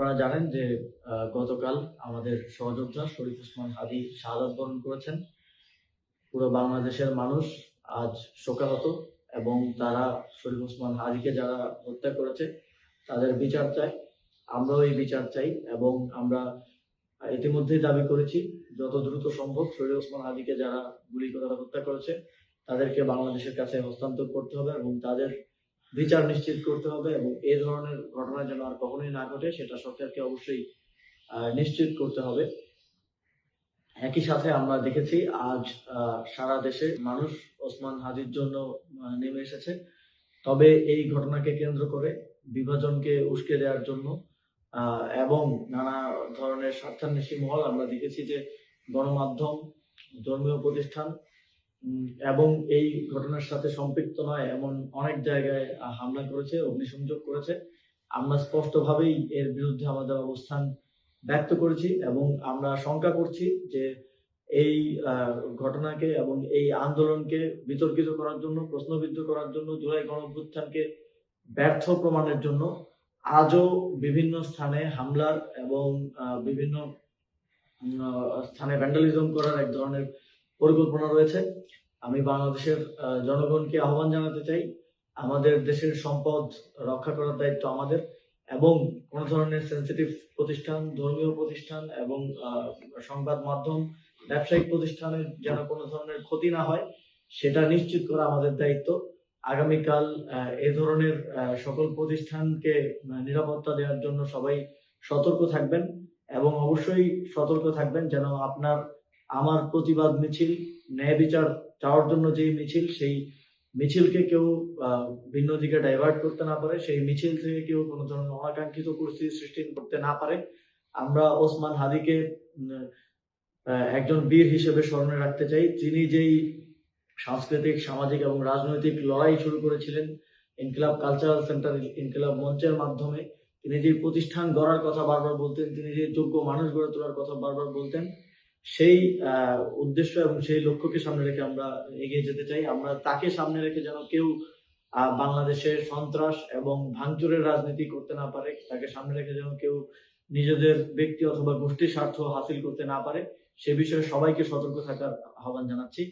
আপনারা জানেন যে গতকাল আমাদের সহযোদ্ধা শরীফ ওসমান হাদী শাহাদাত বরণ করেছেন। পুরো বাংলাদেশের মানুষ আজ শোকাহত এবং তারা শরীফ ওসমান হাদীকে যারা হত্যা করেছে তাদের বিচার চায়। আমরাও এই বিচার চাই এবং আমরা ইতিমধ্যেই দাবি করেছি যত দ্রুত সম্ভব শরীফ ওসমান হাদীকে যারা গুলি করে হত্যা করেছে তাদেরকে বাংলাদেশের কাছে হস্তান্তর করতে হবে এবং তাদের বিচার নিশ্চিত করতে হবে এবং এই ধরনের ঘটনা যেন আর কখনোই না ঘটে সেটা সরকারকে অবশ্যই নিশ্চিত করতে হবে। একই সাথে আমরা দেখেছি আজ সারা দেশে মানুষ ওসমান হাদীর জন্য নেমে এসেছে। তবে এই ঘটনাকে কেন্দ্র করে বিভাজনকে উস্কে দেওয়ার জন্য এবং নানা ধরনের স্বার্থান্বেষী মহল আমরা দেখেছি যে গণমাধ্যম, ধর্মীয় প্রতিষ্ঠান এবং এই ঘটনার সাথে সম্পৃক্ত নয় এমন অনেক জায়গায় হামলা করেছে, অগ্নিসংযোগ করেছে। আমরা স্পষ্টভাবেই এর বিরুদ্ধে আমাদের অবস্থান ব্যক্ত করেছি এবং আমরা শঙ্কা করছি যে এই ঘটনাকে এবং এই আন্দোলনকে বিতর্কিত করার জন্য, প্রশ্নবিদ্ধ করার জন্য, জুলাই গণঅভ্যুত্থানকে ব্যর্থ প্রমাণের জন্য আজও বিভিন্ন স্থানে হামলার এবং বিভিন্ন স্থানে ভ্যান্ডালিজম করার এক ধরনের পরিকল্পনা রয়েছে। আমি বাংলাদেশের জনগণকে আহ্বান জানাতে চাই, আমাদের দেশের সম্পদ রক্ষা করার দায়িত্ব আমাদের এবং কোনো ধরনের সেন্সিটিভ প্রতিষ্ঠান, ধর্মীয় প্রতিষ্ঠান এবং সংবাদ মাধ্যম, ব্যবসায়িক প্রতিষ্ঠানের যেন কোনো ধরনের ক্ষতি না হয় সেটা নিশ্চিত করা আমাদের দায়িত্ব। আগামীকাল এ ধরনের সকল প্রতিষ্ঠানকে নিরাপত্তা দেওয়ার জন্য সবাই সতর্ক থাকবেন এবং অবশ্যই সতর্ক থাকবেন যেন আপনার আমার প্রতিবাদ মিছিল, ন্যায় বিচার চাওয়ার জন্য যে মিছিল, সেই মিছিলকে কেউ ভিন্ন দিকে ডাইভার্ট করতে না পারে, সেই মিছিল থেকে কেউ কোনো ধরনের অনাকাঙ্ক্ষিত পরিস্থিতি সৃষ্টি করতে না পারে। আমরা ওসমান হাদীকে একজন বীর হিসেবে স্মরণে রাখতে চাই। তিনি যেই সাংস্কৃতিক, সামাজিক এবং রাজনৈতিক লড়াই শুরু করেছিলেন ইনকিলাব কালচারাল সেন্টার, ইনকিলাব মঞ্চের মাধ্যমে, তিনি যে প্রতিষ্ঠান গড়ার কথা বারবার বলতেন, তিনি যে যোগ্য মানুষ গড়ে তোলার কথা বারবার বলতেন, সেই উদ্দেশ্য এবং সেই লক্ষ্যকে সামনে রেখে আমরা এগিয়ে যেতে চাই। আমরা তাকে সামনে রেখে যেন কেউ বাংলাদেশে সন্ত্রাস এবং ভাঙচুরের রাজনীতি করতে না পারে, তাকে সামনে রেখে যেন কেউ নিজেদের ব্যক্তি অথবা গোষ্ঠীর স্বার্থ হাসিল করতে না পারে, সে বিষয়ে সবাইকে সতর্ক থাকার আহ্বান জানাচ্ছি।